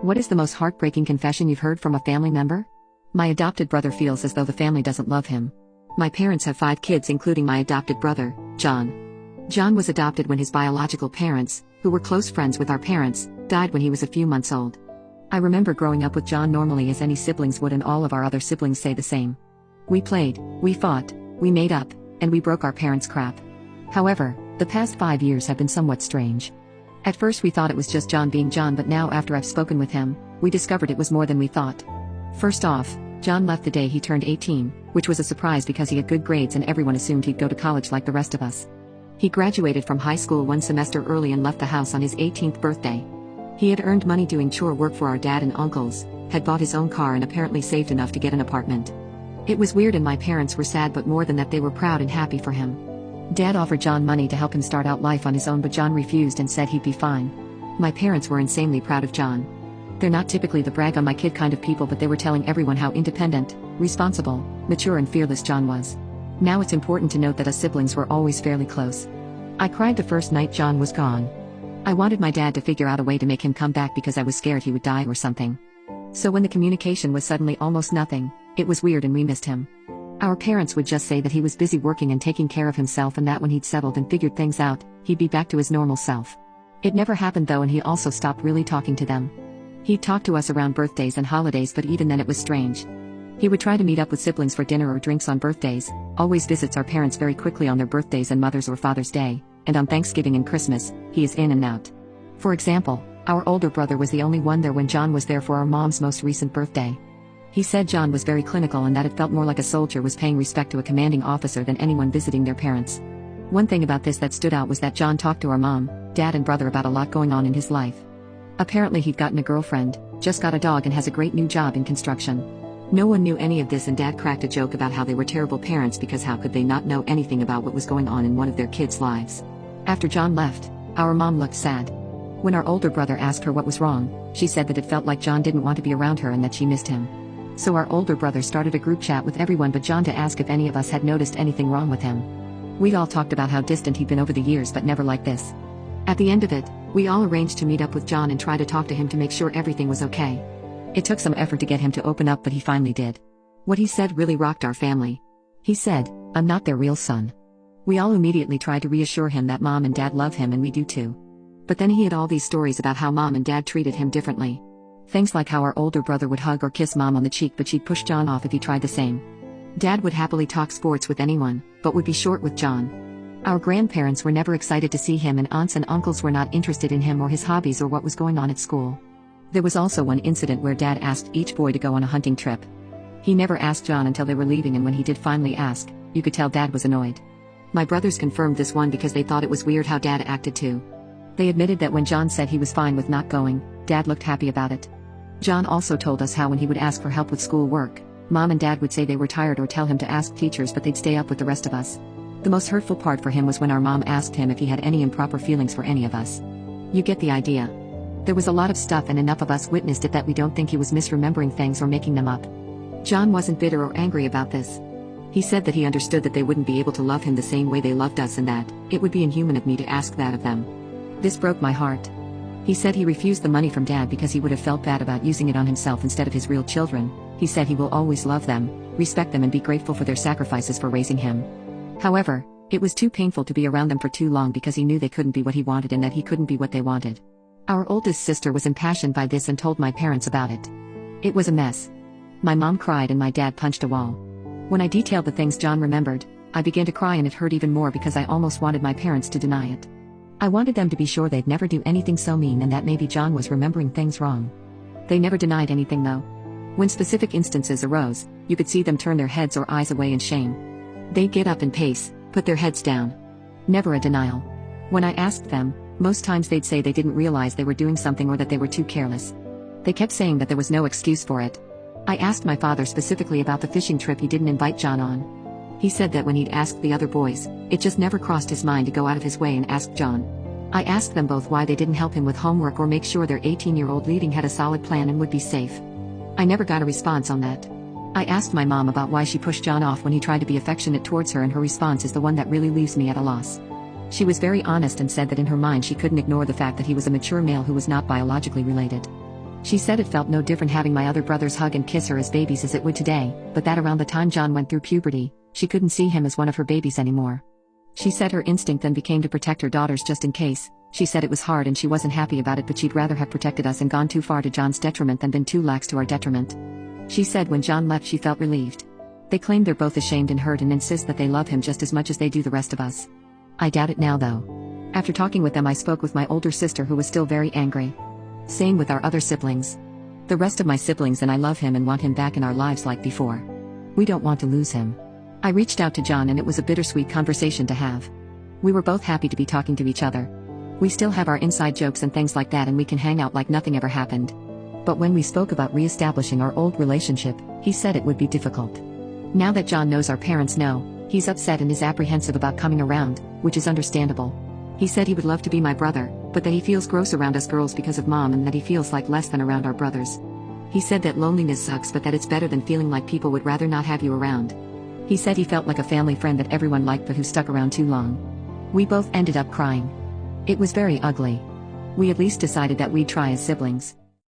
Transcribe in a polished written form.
What is the most heartbreaking confession you've heard from a family member? My adopted brother feels as though the family doesn't love him. My parents have 5 kids, including my adopted brother, John. John was adopted when his biological parents, who were close friends with our parents, died when he was a few months old. I remember growing up with John normally as any siblings would, and all of our other siblings say the same. We played, we fought, we made up, and we broke our parents' crap. However, the past 5 years have been somewhat strange. At first we thought it was just John being John, but now after I've spoken with him, we discovered it was more than we thought. First off, John left the day he turned 18, which was a surprise because he had good grades and everyone assumed he'd go to college like the rest of us. He graduated from high school 1 semester early and left the house on his 18th birthday. He had earned money doing chore work for our dad and uncles, had bought his own car and apparently saved enough to get an apartment. It was weird and my parents were sad, but more than that they were proud and happy for him. Dad offered John money to help him start out life on his own, but John refused and said he'd be fine. My parents were insanely proud of John. They're not typically the brag on my kid kind of people, but they were telling everyone how independent, responsible, mature and fearless John was. Now it's important to note that us siblings were always fairly close. I cried the first night John was gone. I wanted my dad to figure out a way to make him come back because I was scared he would die or something. So when the communication was suddenly almost nothing, it was weird and we missed him. Our parents would just say that he was busy working and taking care of himself, and that when he'd settled and figured things out, he'd be back to his normal self. It never happened though, and he also stopped really talking to them. He'd talk to us around birthdays and holidays, but even then it was strange. He would try to meet up with siblings for dinner or drinks on birthdays, always visits our parents very quickly on their birthdays and Mother's or Father's Day, and on Thanksgiving and Christmas, he is in and out. For example, our older brother was the only one there when John was there for our mom's most recent birthday. He said John was very clinical and that it felt more like a soldier was paying respect to a commanding officer than anyone visiting their parents. One thing about this that stood out was that John talked to our mom, dad and brother about a lot going on in his life. Apparently he'd gotten a girlfriend, just got a dog and has a great new job in construction. No one knew any of this, and dad cracked a joke about how they were terrible parents because how could they not know anything about what was going on in one of their kids' lives. After John left, our mom looked sad. When our older brother asked her what was wrong, she said that it felt like John didn't want to be around her and that she missed him. So our older brother started a group chat with everyone but John to ask if any of us had noticed anything wrong with him. We'd all talked about how distant he'd been over the years, but never like this. At the end of it, we all arranged to meet up with John and try to talk to him to make sure everything was okay. It took some effort to get him to open up, but he finally did. What he said really rocked our family. He said, "I'm not their real son." We all immediately tried to reassure him that mom and dad love him and we do too. But then he had all these stories about how mom and dad treated him differently. Things like how our older brother would hug or kiss mom on the cheek, but she'd push John off if he tried the same. Dad would happily talk sports with anyone, but would be short with John. Our grandparents were never excited to see him, and aunts and uncles were not interested in him or his hobbies or what was going on at school. There was also one incident where Dad asked each boy to go on a hunting trip. He never asked John until they were leaving, and when he did finally ask, you could tell Dad was annoyed. My brothers confirmed this one because they thought it was weird how Dad acted too. They admitted that when John said he was fine with not going, Dad looked happy about it. John also told us how when he would ask for help with school work, Mom and Dad would say they were tired or tell him to ask teachers, but they'd stay up with the rest of us. The most hurtful part for him was when our mom asked him if he had any improper feelings for any of us. You get the idea. There was a lot of stuff, and enough of us witnessed it that we don't think he was misremembering things or making them up. John wasn't bitter or angry about this. He said that he understood that they wouldn't be able to love him the same way they loved us, and that it would be inhuman of me to ask that of them. This broke my heart. He said he refused the money from Dad because he would have felt bad about using it on himself instead of his real children. He said he will always love them, respect them and be grateful for their sacrifices for raising him. However, it was too painful to be around them for too long because he knew they couldn't be what he wanted and that he couldn't be what they wanted. Our oldest sister was impassioned by this and told my parents about it. It was a mess. My mom cried and my dad punched a wall. When I detailed the things John remembered, I began to cry, and it hurt even more because I almost wanted my parents to deny it. I wanted them to be sure they'd never do anything so mean and that maybe John was remembering things wrong. They never denied anything though. When specific instances arose, you could see them turn their heads or eyes away in shame. They'd get up and pace, put their heads down. Never a denial. When I asked them, most times they'd say they didn't realize they were doing something or that they were too careless. They kept saying that there was no excuse for it. I asked my father specifically about the fishing trip he didn't invite John on. He said that when he'd asked the other boys, it just never crossed his mind to go out of his way and ask John. I asked them both why they didn't help him with homework or make sure their 18-year-old leaving had a solid plan and would be safe. I never got a response on that. I asked my mom about why she pushed John off when he tried to be affectionate towards her, and her response is the one that really leaves me at a loss. She was very honest and said that in her mind she couldn't ignore the fact that he was a mature male who was not biologically related. She said it felt no different having my other brothers hug and kiss her as babies as it would today, but that around the time John went through puberty, she couldn't see him as one of her babies anymore. She said her instinct then became to protect her daughters just in case. She said it was hard and she wasn't happy about it, but she'd rather have protected us and gone too far to John's detriment than been too lax to our detriment. She said when John left she felt relieved. They claim they're both ashamed and hurt and insist that they love him just as much as they do the rest of us. I doubt it now though. After talking with them I spoke with my older sister who was still very angry. Same with our other siblings. The rest of my siblings and I love him and want him back in our lives like before. We don't want to lose him. I reached out to John and it was a bittersweet conversation to have. We were both happy to be talking to each other. We still have our inside jokes and things like that and we can hang out like nothing ever happened. But when we spoke about re-establishing our old relationship, he said it would be difficult. Now that John knows our parents know, he's upset and is apprehensive about coming around, which is understandable. He said he would love to be my brother, but that he feels gross around us girls because of mom and that he feels like less than around our brothers. He said that loneliness sucks but that it's better than feeling like people would rather not have you around. He said he felt like a family friend that everyone liked but who stuck around too long. We both ended up crying. It was very ugly. We at least decided that we'd try as siblings.